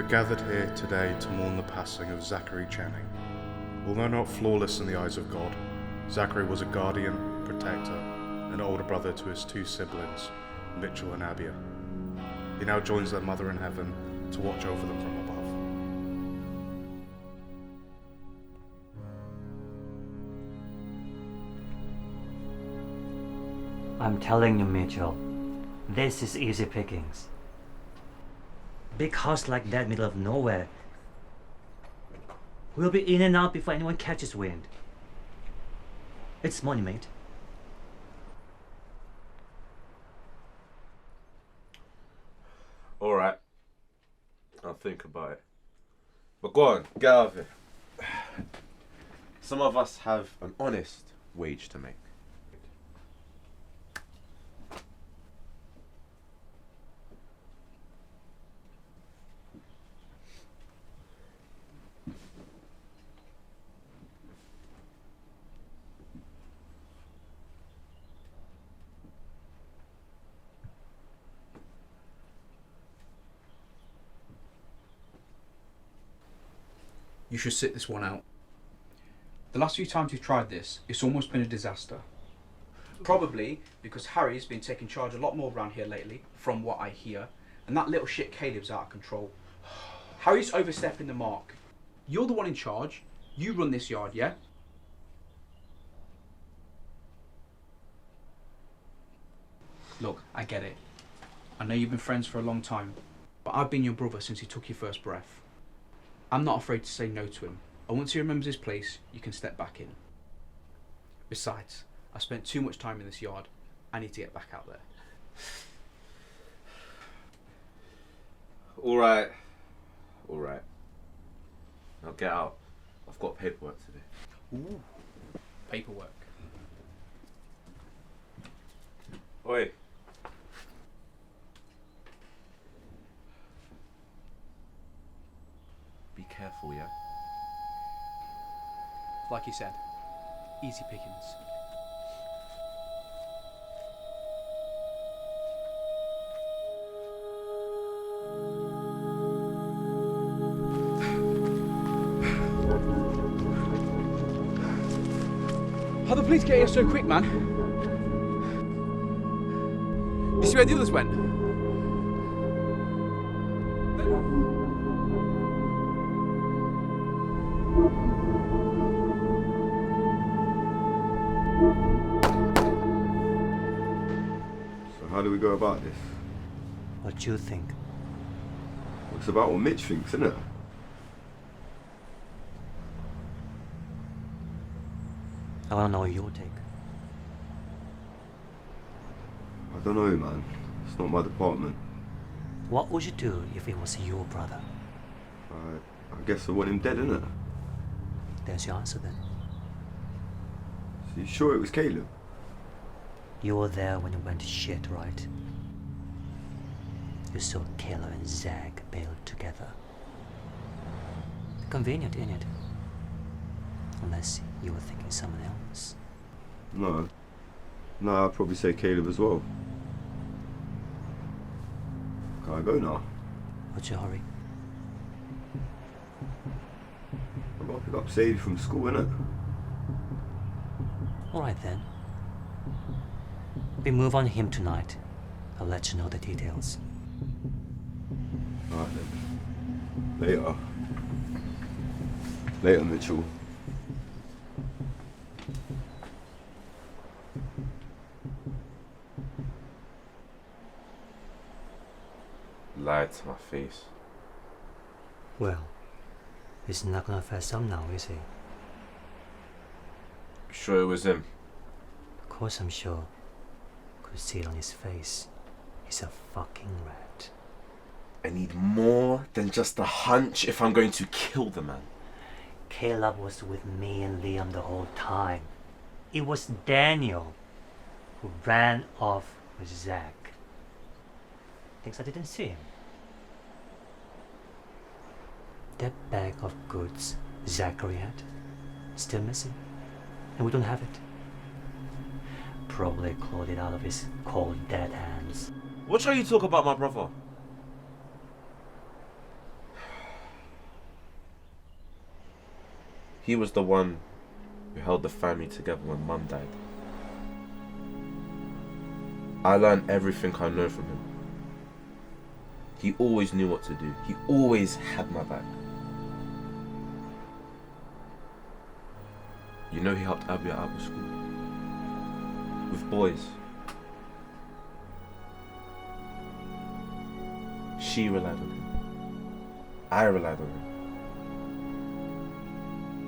are gathered here today to mourn the passing of Zachary Channing. Although not flawless in the eyes of God, Zachary was a guardian, protector, and older brother to his two siblings, Mitchell and Abia. He now joins their mother in heaven to watch over them from above. I'm telling you, Mitchell, this is easy pickings. Big house like that, middle of nowhere. We'll be in and out before anyone catches wind. It's money, mate. Alright. I'll think about it. But go on, get out of here. Some of us have an honest wage to make. You should sit this one out. The last few times you've tried this, it's almost been a disaster. Probably because Harry's been taking charge a lot more around here lately, from what I hear, and that little shit Caleb's out of control. Harry's overstepping the mark. You're the one in charge. You run this yard, yeah? Look, I get it. I know you've been friends for a long time, but I've been your brother since he took your first breath. I'm not afraid to say no to him, and once he remembers his place, you can step back in. Besides, I've spent too much time in this yard. I need to get back out there. Alright. Now get out. I've got paperwork to do. Ooh. Paperwork. Oi. Be careful, yeah? Like you said, easy pickings. How'd the police get here so quick, man? You see where the others went? So how do we go about this? What do you think? It's about what Mitch thinks, isn't it? I want to know your take. I don't know, man. It's not my department. What would you do if it was your brother? I guess I want him dead, innit? There's your answer then. So you sure it was Caleb? You were there when it went to shit, right? You saw Killer and Zach bailed together. Convenient, innit? Unless you were thinking someone else. No, I'd probably say Caleb as well. Can I go now? What's your hurry? I've got to pick up Sadie from school, innit? Alright then. We move on him tonight. I'll let you know the details. Alright then. Later, Mitchell. Lied to my face. Well, he's not gonna fess up now, is he? Sure it was him? Of course I'm sure. Could see it on his face. He's a fucking rat. I need more than just a hunch if I'm going to kill the man. Caleb was with me and Liam the whole time. It was Daniel who ran off with Zach. Thinks I didn't see him. That bag of goods Zachary had, still missing, and we don't have it. Probably clawed it out of his cold, dead hands. What shall you talk about my brother? He was the one who held the family together when Mum died. I learned everything I know from him. He always knew what to do. He always had my back. You know he helped Abby out of school. With boys. She relied on him. I relied on him.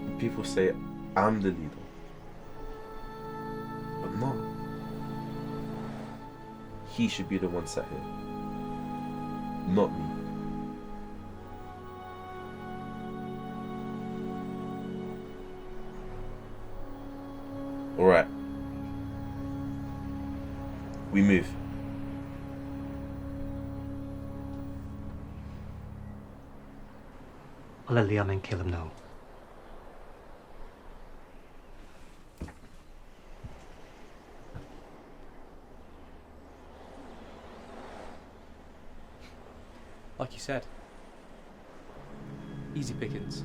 And people say I'm the leader. But no. He should be the one sat here. Not me. Alright. We move. I'll let Liam and Caleb know. Like you said, easy pickings.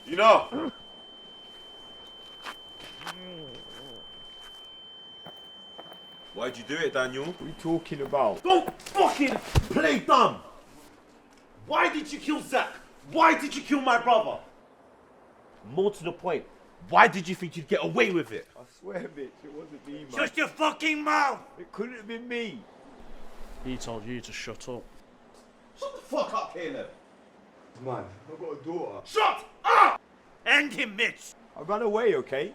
You know. Why'd you do it, Daniel? What are you talking about? Don't fucking play dumb! Why did you kill Zach? Why did you kill my brother? More to the point, why did you think you'd get away with it? I swear, bitch, it wasn't me, man. Shut your fucking mouth! It couldn't have been me. He told you to shut up. Shut the fuck up, Caleb! Man, I've got a daughter. Shut up! End him, Mitch! I ran away, okay?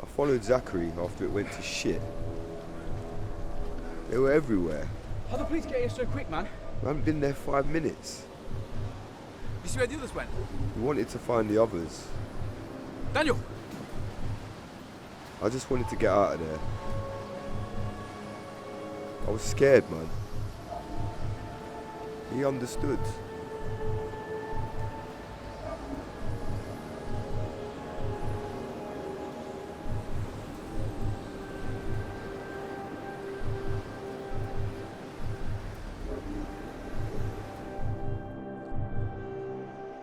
I followed Zachary after it went to shit. They were everywhere. How'd the police get here so quick, man? I haven't been there 5 minutes. You see where the others went? We wanted to find the others. Daniel! I just wanted to get out of there. I was scared, man. He understood.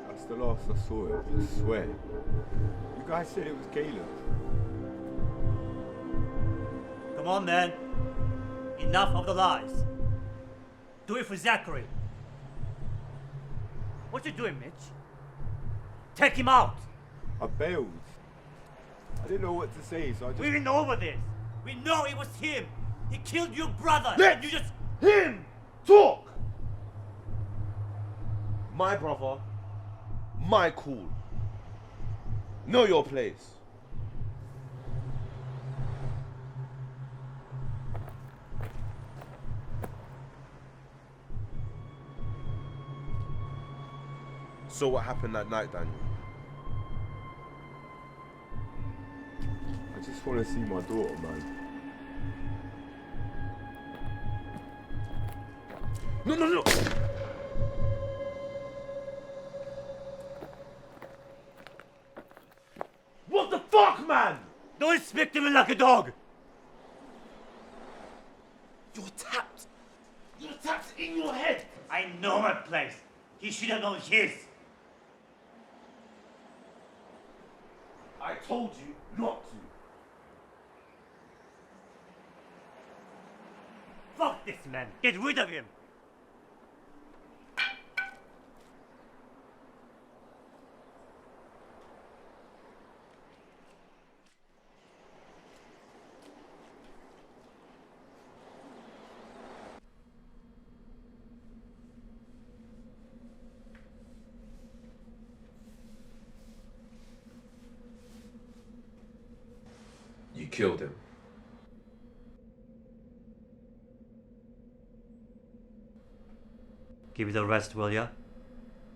That's the last I saw him, I swear. You guys said it was Caleb. Come on, then. Enough of the lies. Do it for Zachary. What you doing, Mitch? Take him out. I bailed. I didn't know what to say, so I just... We've been over this. We know it was him. He killed your brother. Let and you just... him talk! My brother, my call. Know your place. So what happened that night, Daniel? I just want to see my daughter, man. No! What the fuck, man? Don't speak to me like a dog. You're tapped. You're tapped in your head. I know my place. He should have known his. I told you not to. this man. Get rid of him. You killed him. Give you the rest, will ya?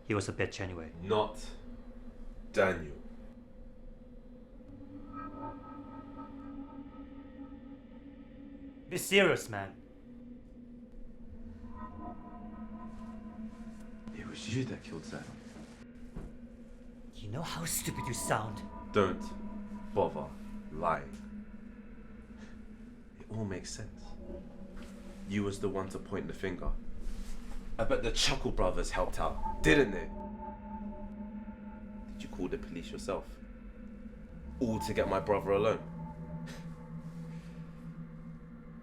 He was a bitch anyway. Not Daniel. Be serious, man. It was you that killed Zach. You know how stupid you sound. Don't bother lying. It all makes sense. You was the one to point the finger. I bet the Chuckle brothers helped out, didn't they? Did you call the police yourself? All to get my brother alone?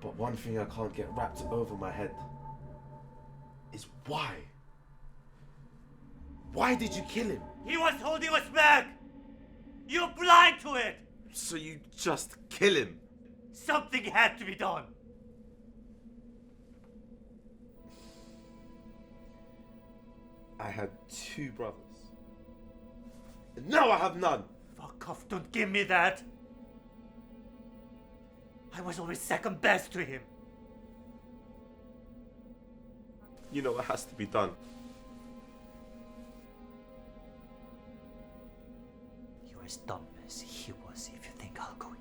But one thing I can't get wrapped over my head is why? Why did you kill him? He was holding us back! You're blind to it! So you just kill him? Something had to be done. I had 2 brothers. And now I have none! Fuck off, don't give me that! I was always second best to him. You know what has to be done. You're as dumb as he was if you think I'll go